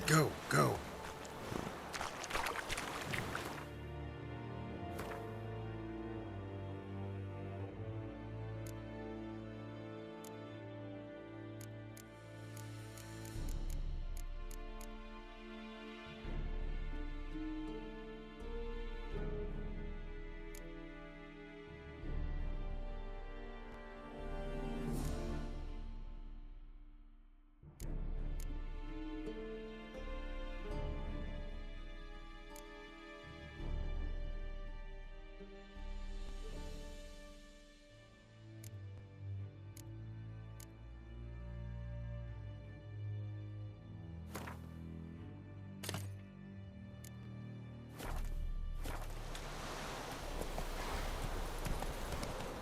Go, go.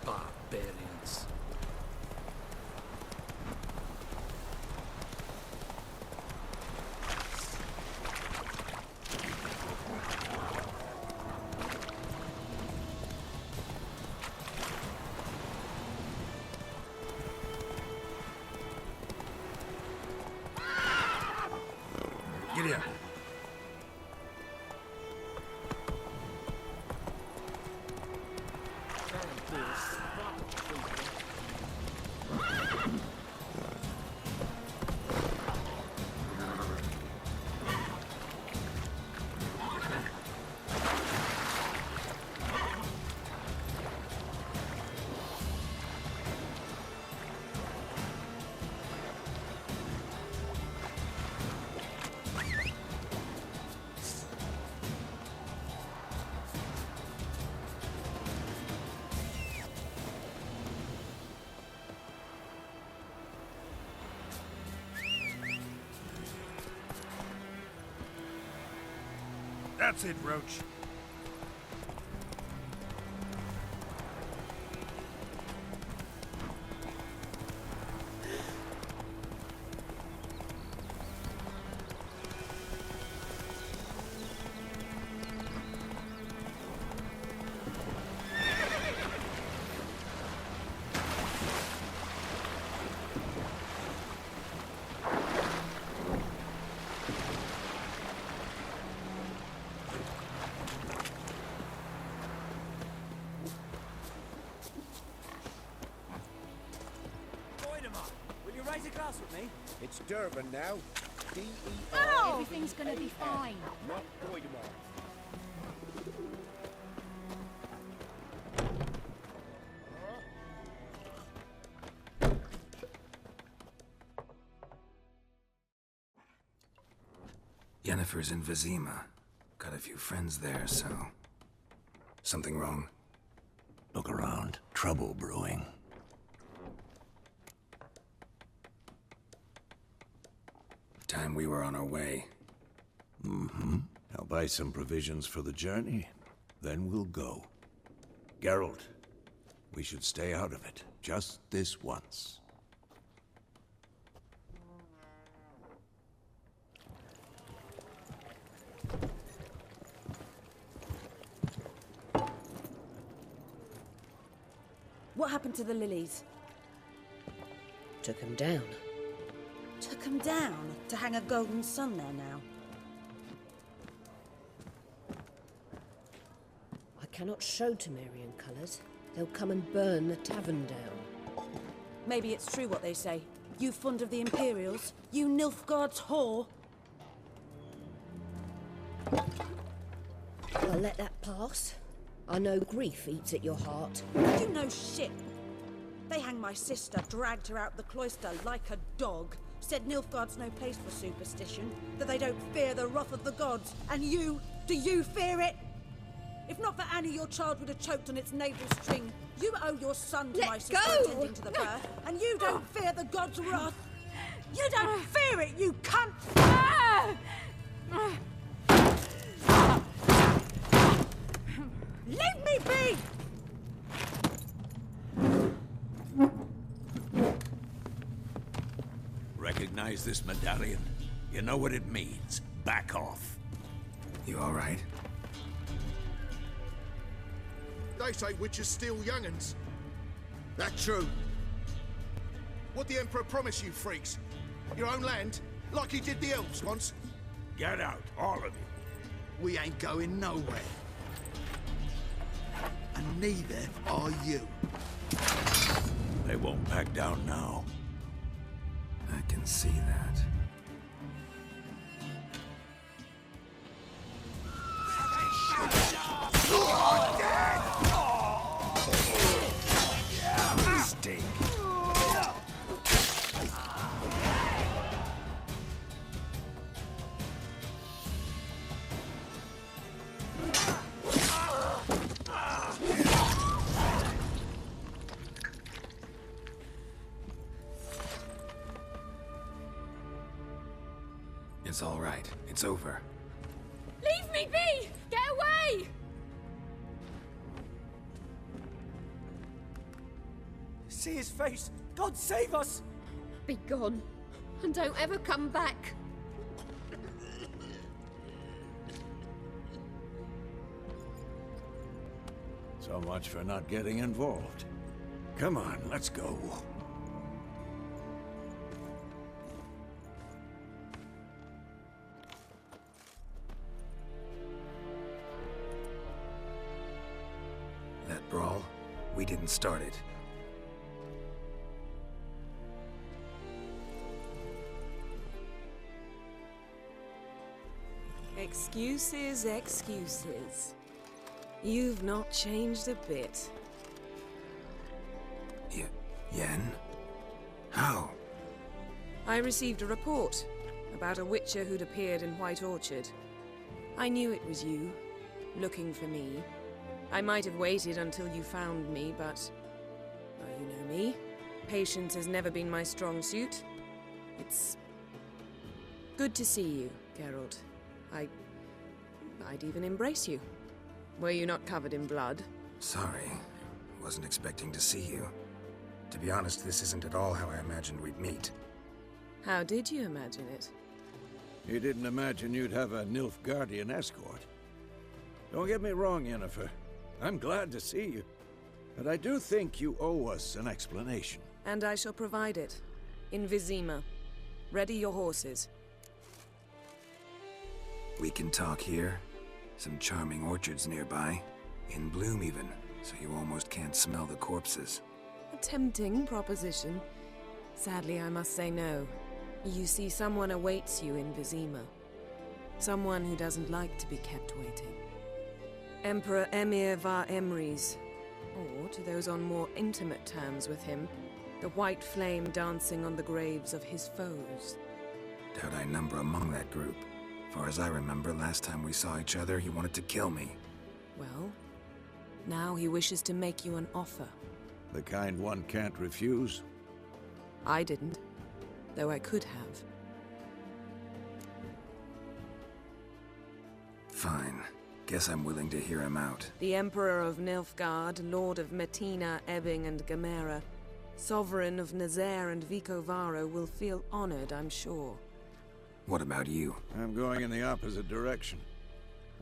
Barbarians. Giddy up. That's it, Roach. Raise a glass with me? It's Durban now. D-E-R. Oh! Everything's gonna be fine. Not Goidemar. Yennefer's in Vizima. Got a few friends there, so... Something wrong? Look around. Trouble brewing. Time we were on our way. I'll buy some provisions for the journey, then we'll go. Geralt, we should stay out of it, just this once. What happened to the lilies? Took him down. Took them down to hang a golden sun there now. I cannot show Temerian colours. They'll come and burn the tavern down. Maybe it's true what they say. You fond of the Imperials? You Nilfgaard's whore? I'll let that pass. I know grief eats at your heart. You know shit. They hanged my sister, dragged her out the cloister like a dog. Said Nilfgaard's no place for superstition, that they don't fear the wrath of the gods. And you, do you fear it? If not for Annie, your child would have choked on its navel string. You owe your son to Let my sister go! attending to the birth, and you don't fear the gods' wrath. You don't fear it, you cunt! Leave me be! Recognize this medallion? You know what it means. Back off. You all right? They say witches steal young'uns. That true? What the Emperor promised you freaks? Your own land? Like he did the elves once? Get out, all of you. We ain't going nowhere. And neither are you. They won't back down now. I can see that. Mistake. It's all right. It's over. Leave me be! Get away! See his face! God save us! Be gone. And don't ever come back. So much for not getting involved. Come on, let's go. That brawl, we didn't start it. Excuses, excuses. You've not changed a bit. Yen? How? I received a report about a witcher who'd appeared in White Orchard. I knew it was you, looking for me. I might have waited until you found me, but... well, you know me. Patience has never been my strong suit. It's... good to see you, Geralt. I'd even embrace you. Were you not covered in blood? Sorry. Wasn't expecting to see you. To be honest, this isn't at all how I imagined we'd meet. How did you imagine it? You didn't imagine you'd have a Nilfgaardian escort. Don't get me wrong, Yennefer. I'm glad to see you. But I do think you owe us an explanation. And I shall provide it. In Vizima. Ready your horses. We can talk here. Some charming orchards nearby. In bloom even, so you almost can't smell the corpses. A tempting proposition. Sadly, I must say no. You see, someone awaits you in Vizima. Someone who doesn't like to be kept waiting. Emperor Emir var Emrys. Or, to those on more intimate terms with him, the white flame dancing on the graves of his foes. Doubt I number among that group. Far as I remember, last time we saw each other, he wanted to kill me. Well, now he wishes to make you an offer. The kind one can't refuse. I didn't, though I could have. Fine. Guess I'm willing to hear him out. The Emperor of Nilfgaard, Lord of Metina, Ebbing, and Gamera, Sovereign of Nazaire and Vicovaro will feel honored, I'm sure. What about you? I'm going in the opposite direction.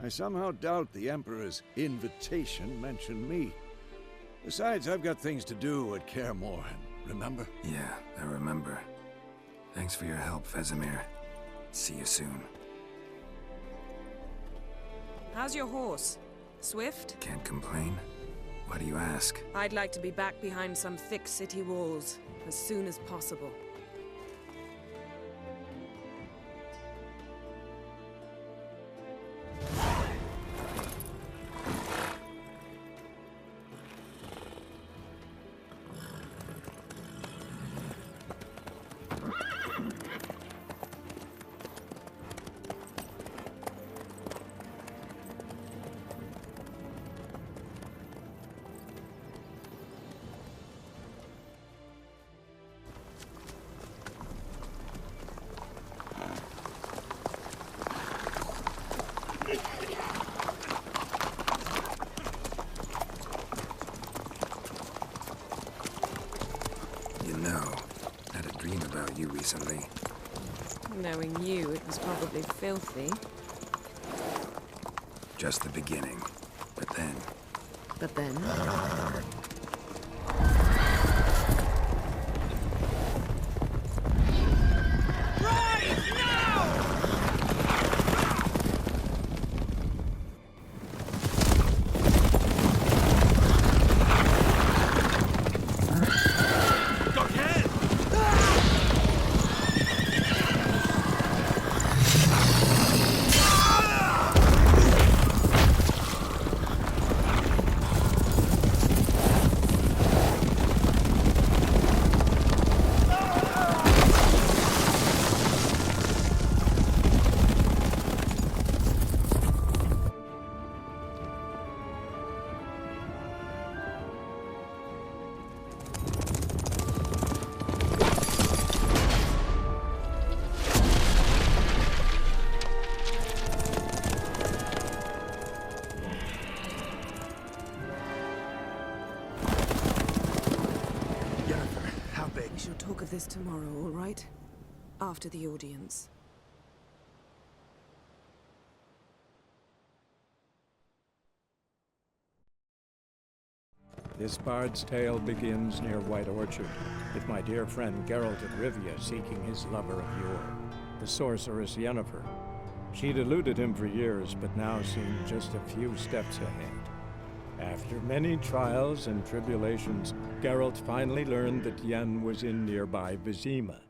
I somehow doubt the Emperor's invitation mentioned me. Besides, I've got things to do at Kaer Morhen, remember? Yeah, I remember. Thanks for your help, Vesemir. See you soon. How's your horse? Swift? Can't complain. Why do you ask? I'd like to be back behind some thick city walls as soon as possible. You recently. Knowing you, it was probably filthy. Just the beginning. But then... But then? Rise now! beg. We shall talk of this tomorrow, all right? After the audience. This bard's tale begins near White Orchard, with my dear friend Geralt of Rivia seeking his lover of yore, the sorceress Yennefer. She'd eluded him for years, but now seemed just a few steps ahead. After many trials and tribulations, Geralt finally learned that Yen was in nearby Vizima.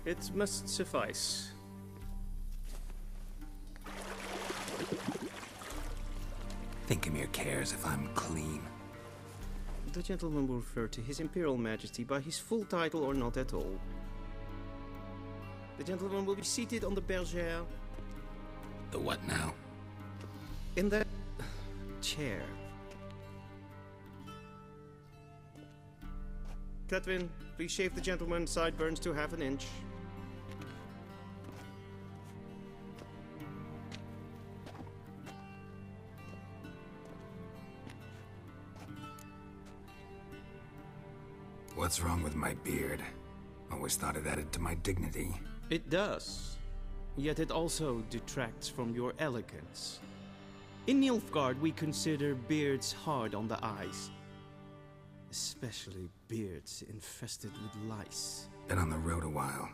It must suffice. Thinkamir cares if I'm clean. The gentleman will refer to His Imperial Majesty by his full title or not at all. The gentleman will be seated on the bergère. The what now? In that chair. Cletwin, please shave the gentleman's sideburns to half an inch. What's wrong with my beard? Always thought it added to my dignity. It does. Yet it also detracts from your elegance. In Nilfgaard, we consider beards hard on the eyes. Especially beards infested with lice. Been on the road a while.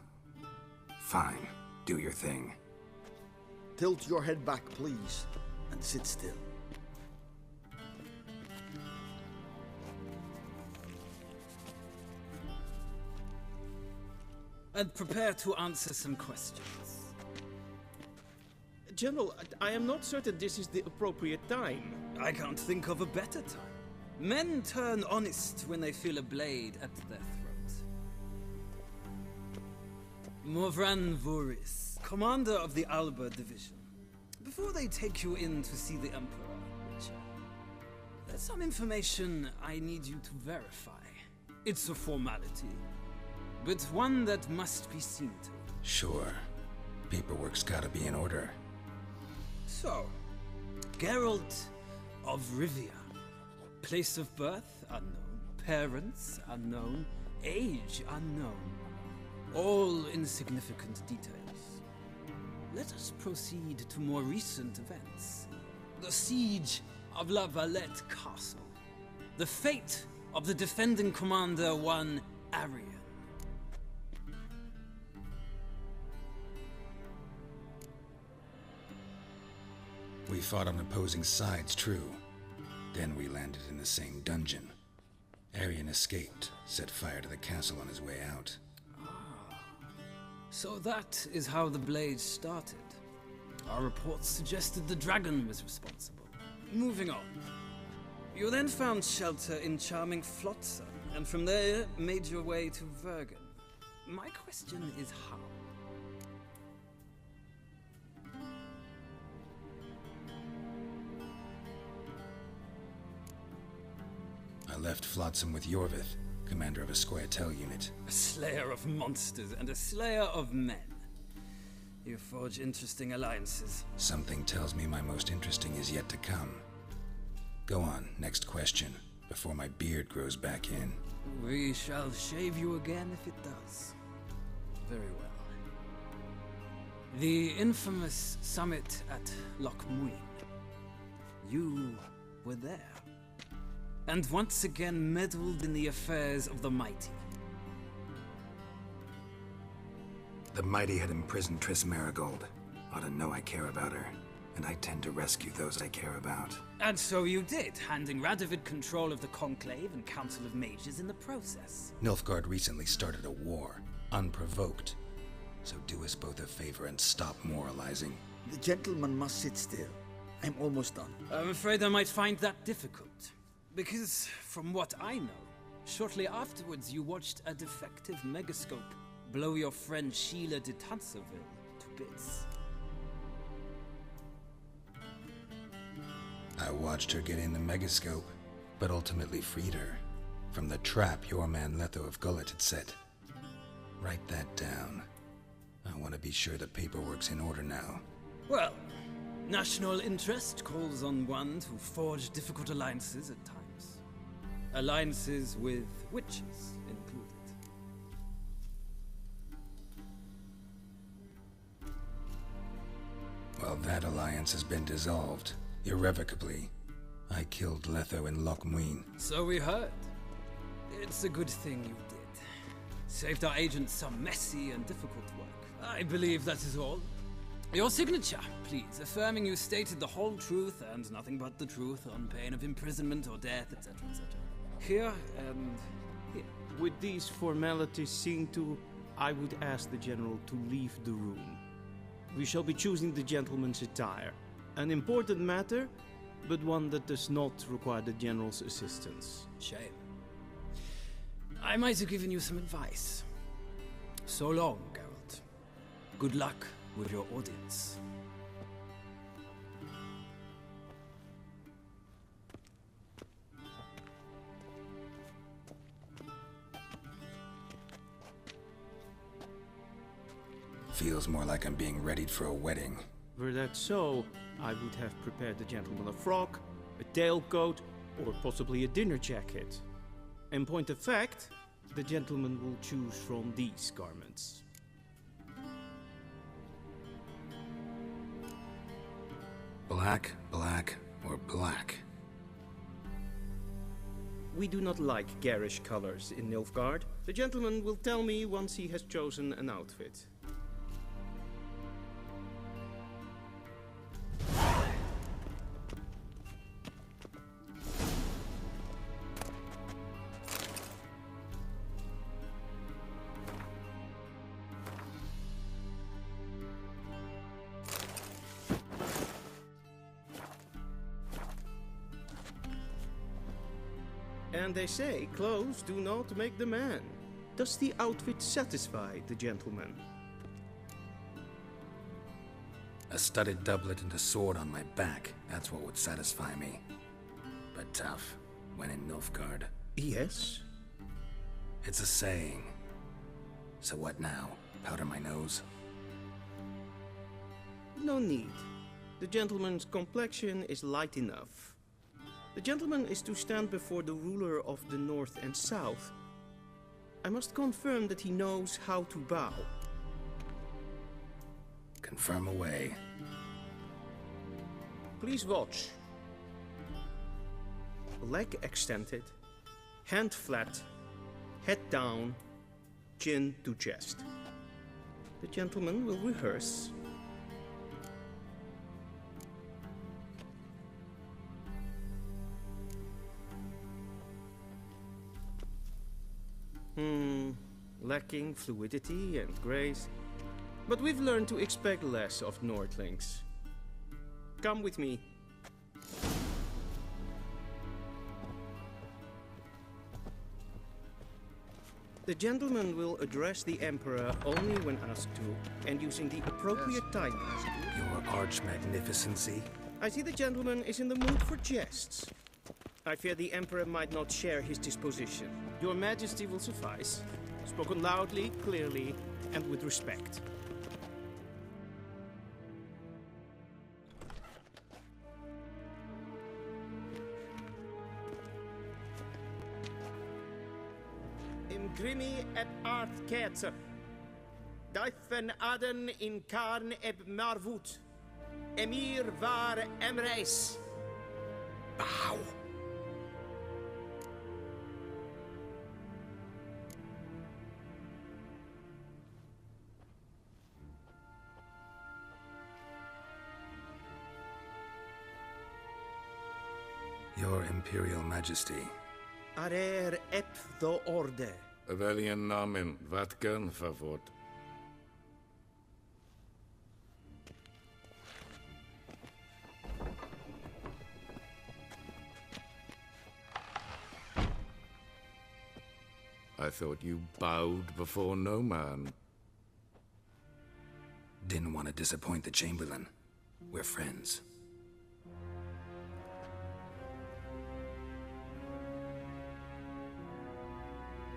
Fine, do your thing. Tilt your head back, please, and sit still. And prepare to answer some questions. General, I am not certain this is the appropriate time. I can't think of a better time. Men turn honest when they feel a blade at their throat. Morvran Voorhis, commander of the Alba Division. Before they take you in to see the Emperor, Witcher, there's some information I need you to verify. It's a formality, but one that must be seen to. Sure. Paperwork's gotta be in order. So, Geralt of Rivia. Place of birth unknown, parents unknown, age unknown. All insignificant details. Let us proceed to more recent events. The siege of La Valette Castle. The fate of the defending commander, one Arian. We fought on opposing sides, true. Then we landed in the same dungeon. Arian escaped, set fire to the castle on his way out. So that is how the blade started. Our reports suggested the dragon was responsible. Moving on. You then found shelter in charming Flotsam, and from there made your way to Vergen. My question is how? I left Flotsam with Yorvith, commander of a Scoia'tael unit. A slayer of monsters and a slayer of men. You forge interesting alliances. Something tells me my most interesting is yet to come. Go on, next question, before my beard grows back in. We shall shave you again if it does. Very well. The infamous summit at Loch Muin. You were there. And once again meddled in the affairs of the mighty. The mighty had imprisoned Triss Merigold. Ought to know I care about her, and I tend to rescue those I care about. And so you did, handing Radovid control of the Conclave and Council of Mages in the process. Nilfgaard recently started a war, unprovoked. So do us both a favor and stop moralizing. The gentleman must sit still. I'm almost done. I'm afraid I might find that difficult. Because, from what I know, shortly afterwards you watched a defective megascope blow your friend Sheila de Tanserville to bits. I watched her get in the megascope, but ultimately freed her from the trap your man Letho of Gullet had set. Write that down. I want to be sure the paperwork's in order now. Well, national interest calls on one to forge difficult alliances at times. Alliances with witches included. Well, that alliance has been dissolved, irrevocably. I killed Letho in Loch Muin. So we heard. It's a good thing you did. Saved our agents some messy and difficult work. I believe that is all. Your signature, please, affirming you stated the whole truth and nothing but the truth on pain of imprisonment or death, etc., etc. Here and here. With these formalities seen to, I would ask the General to leave the room. We shall be choosing the gentleman's attire. An important matter, but one that does not require the General's assistance. Shame. I might have given you some advice. So long, Geralt. Good luck with your audience. Feels more like I'm being readied for a wedding. Were that so, I would have prepared the gentleman a frock, a tailcoat, or possibly a dinner jacket. In point of fact, the gentleman will choose from these garments. Black, black, or black? We do not like garish colors in Nilfgaard. The gentleman will tell me once he has chosen an outfit. And they say clothes do not make the man. Does the outfit satisfy the gentleman? A studded doublet and a sword on my back, that's what would satisfy me. But tough, when in Nilfgaard. Yes? It's a saying. So what now? Powder my nose? No need. The gentleman's complexion is light enough. The gentleman is to stand before the ruler of the North and South. I must confirm that he knows how to bow. Confirm away. Please watch. Leg extended, hand flat, head down, chin to chest. The gentleman will rehearse. Lacking fluidity and grace. But we've learned to expect less of Nordlings. Come with me. The gentleman will address the Emperor only when asked to, and using the appropriate title. Your arch-magnificency? I see the gentleman is in the mood for jests. I fear the Emperor might not share his disposition. Your Majesty will suffice. Spoken loudly, clearly, and with respect. Imgrimi et art ketzer. Daifen aden in karn eb marvut. Emir var emreis. Bow. Your Imperial Majesty. Arer ep the orde. Welchen Namen? Wat gern verwort? I thought you bowed before no man. Didn't want to disappoint the Chamberlain. We're friends.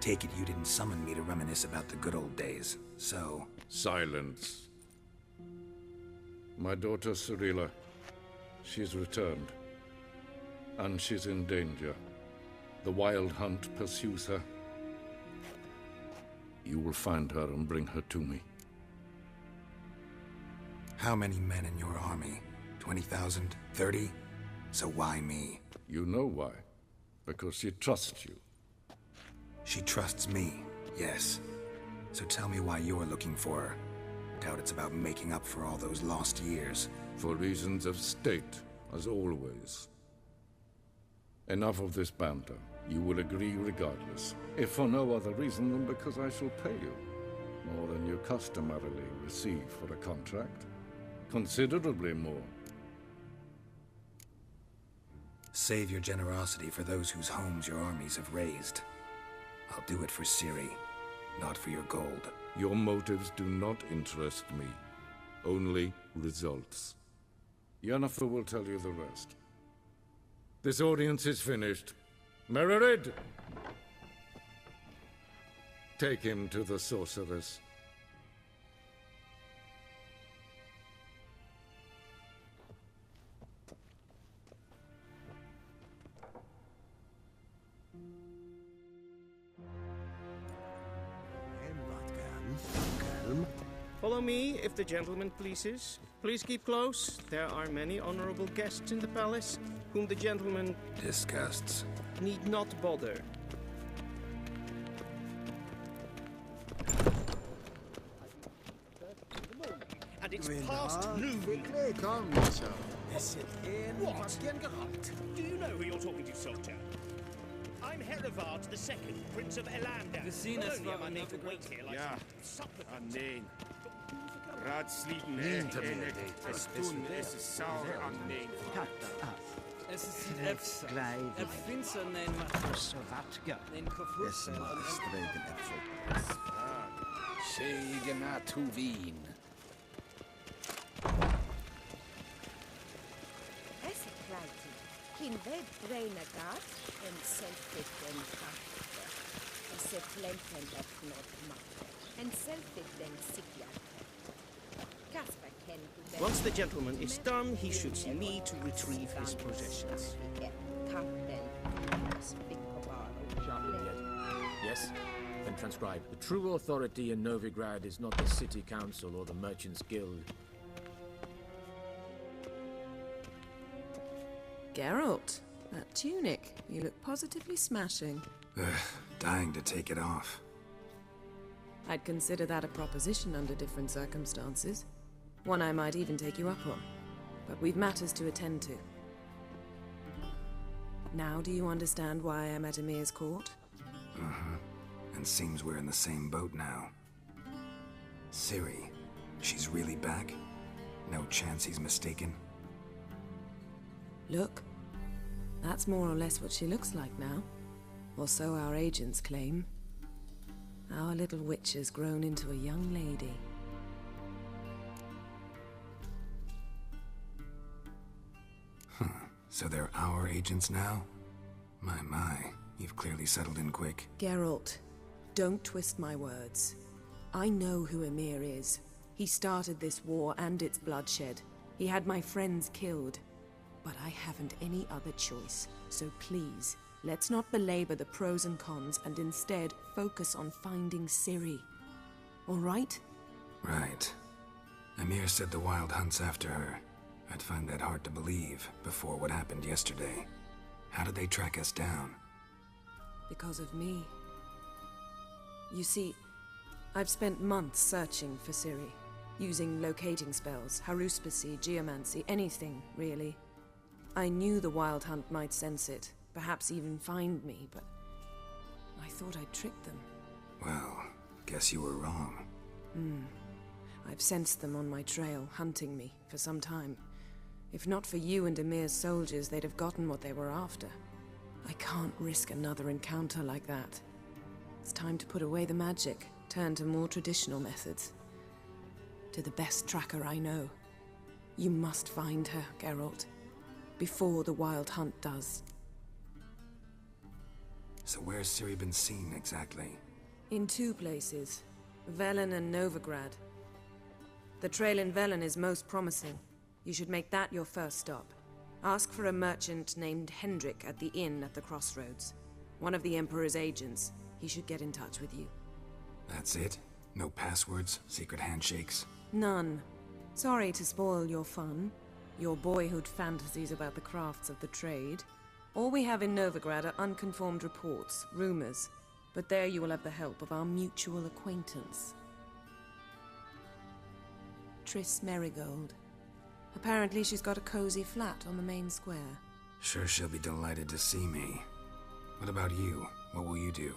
Take it you didn't summon me to reminisce about the good old days, so... Silence. My daughter Cirilla, she's returned. And she's in danger. The Wild Hunt pursues her. You will find her and bring her to me. How many men in your army? 20,000? 30? So why me? You know why. Because she trusts you. She trusts me, yes. So tell me why you're looking for her. Doubt it's about making up for all those lost years. For reasons of state, as always. Enough of this banter. You will agree regardless. If for no other reason than because I shall pay you. More than you customarily receive for a contract. Considerably more. Save your generosity for those whose homes your armies have razed. I'll do it for Ciri, not for your gold. Your motives do not interest me. Only results. Yennefer will tell you the rest. This audience is finished. Mererid! Take him to the sorceress. Follow me, if the gentleman pleases. Please keep close. There are many honorable guests in the palace, whom the gentleman... disgusts. ...need not bother. And it's past noon. What? Do you know who you're talking to, soldier? I'm Herivard II, Prince of Elander. Bologna, my name to wait here like Nein. Ratsliden es tun, es ist sauer an den. Es ist Finster nein Sovatka. Den Kofursen Schegena tu Wien. Es kleiti. Kin ved breina gat en selfit den fakta. Es et lenten et not matte. En selfit den sikja. Once the gentleman is done, he should see me to retrieve his possessions. Yes? Then transcribe. The true authority in Novigrad is not the city council or the merchants' guild. Geralt, that tunic. You look positively smashing. Dying to take it off. I'd consider that a proposition under different circumstances. One I might even take you up on. But we've matters to attend to. Now do you understand why I'm at Ymir's court? Uh-huh. And seems we're in the same boat now. Ciri, she's really back? No chance he's mistaken? Look. That's more or less what she looks like now. Or so our agents claim. Our little witch has grown into a young lady. So they're our agents now? My, you've clearly settled in quick. Geralt, don't twist my words. I know who Ymir is. He started this war and its bloodshed. He had my friends killed. But I haven't any other choice. So please, let's not belabor the pros and cons and instead focus on finding Ciri. All right? Right. Ymir said the Wild Hunt's after her. I'd find that hard to believe before what happened yesterday. How did they track us down? Because of me. You see, I've spent months searching for Ciri, using locating spells, haruspicy, geomancy, anything, really. I knew the Wild Hunt might sense it, perhaps even find me, but I thought I'd tricked them. Well, guess you were wrong. I've sensed them on my trail, hunting me, for some time. If not for you and Ymir's soldiers, they'd have gotten what they were after. I can't risk another encounter like that. It's time to put away the magic, turn to more traditional methods. To the best tracker I know. You must find her, Geralt, before the Wild Hunt does. So where's Ciri been seen, exactly? In 2 places, Velen and Novigrad. The trail in Velen is most promising. You should make that your first stop. Ask for a merchant named Hendrik at the inn at the crossroads. One of the Emperor's agents. He should get in touch with you. That's it? No passwords, secret handshakes? None. Sorry to spoil your fun, your boyhood fantasies about the crafts of the trade. All we have in Novigrad are unconfirmed reports, rumors. But there you will have the help of our mutual acquaintance. Triss Merigold. Apparently she's got a cozy flat on the main square. Sure she'll be delighted to see me. What about you? What will you do?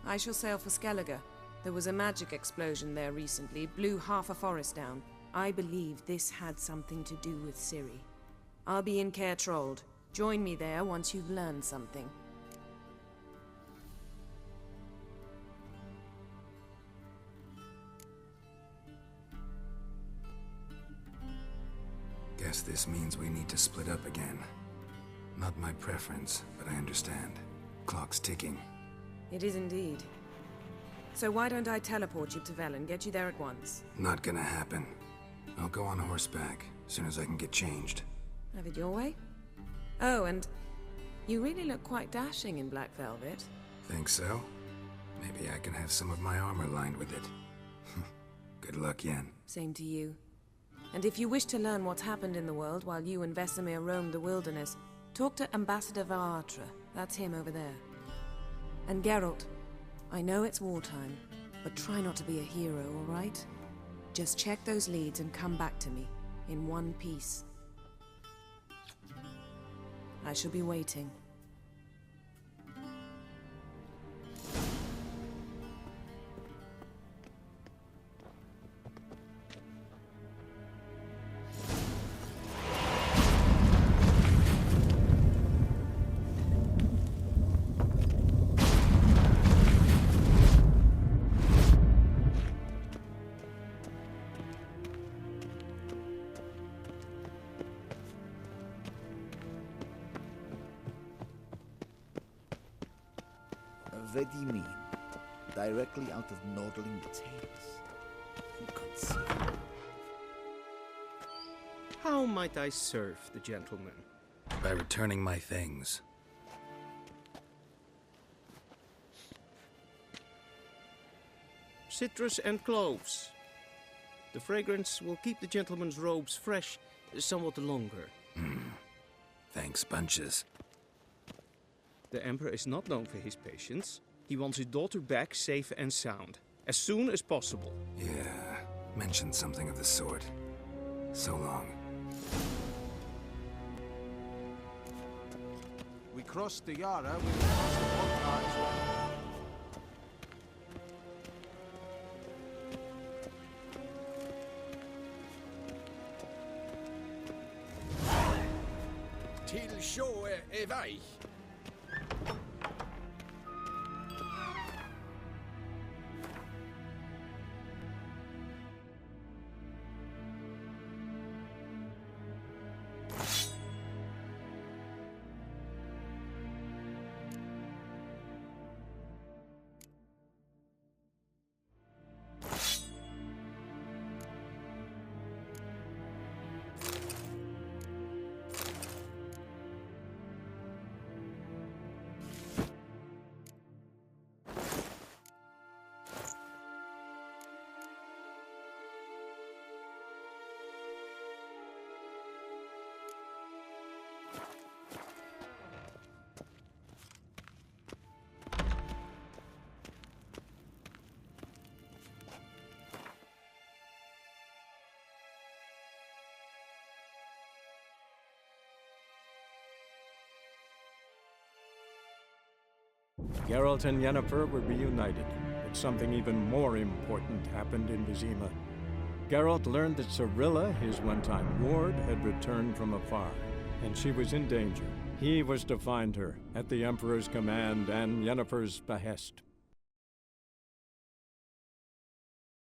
I shall sail for Skellige. There was a magic explosion there recently, blew half a forest down. I believe this had something to do with Ciri. I'll be in Caer Trolde. Join me there once you've learned something. Guess this means we need to split up again. Not my preference, but I understand. Clock's ticking. It is indeed. So why don't I teleport you to Velen, get you there at once? Not gonna happen. I'll go on horseback, as soon as I can get changed. Have it your way? Oh, and you really look quite dashing in black velvet. Think so? Maybe I can have some of my armor lined with it. Good luck, Yen. Same to you. And if you wish to learn what's happened in the world while you and Vesemir roamed the wilderness, talk to Ambassador Varatra. That's him over there. And Geralt, I know it's wartime, but try not to be a hero, all right? Just check those leads and come back to me, in one piece. I shall be waiting. What do you mean? Directly out of Nordling Tales? Inconceivable. How might I serve the gentleman? By returning my things. Citrus and cloves. The fragrance will keep the gentleman's robes fresh somewhat longer. Thanks, bunches. The Emperor is not known for his patience. He wants his daughter back safe and sound, as soon as possible. Yeah, mentioned something of the sort. So long. We crossed the Yara, we crossed the Volta as well. Till sjå är väg. Geralt and Yennefer were reunited, but something even more important happened in Vizima. Geralt learned that Cirilla, his one-time ward, had returned from afar, and she was in danger. He was to find her, at the Emperor's command and Yennefer's behest.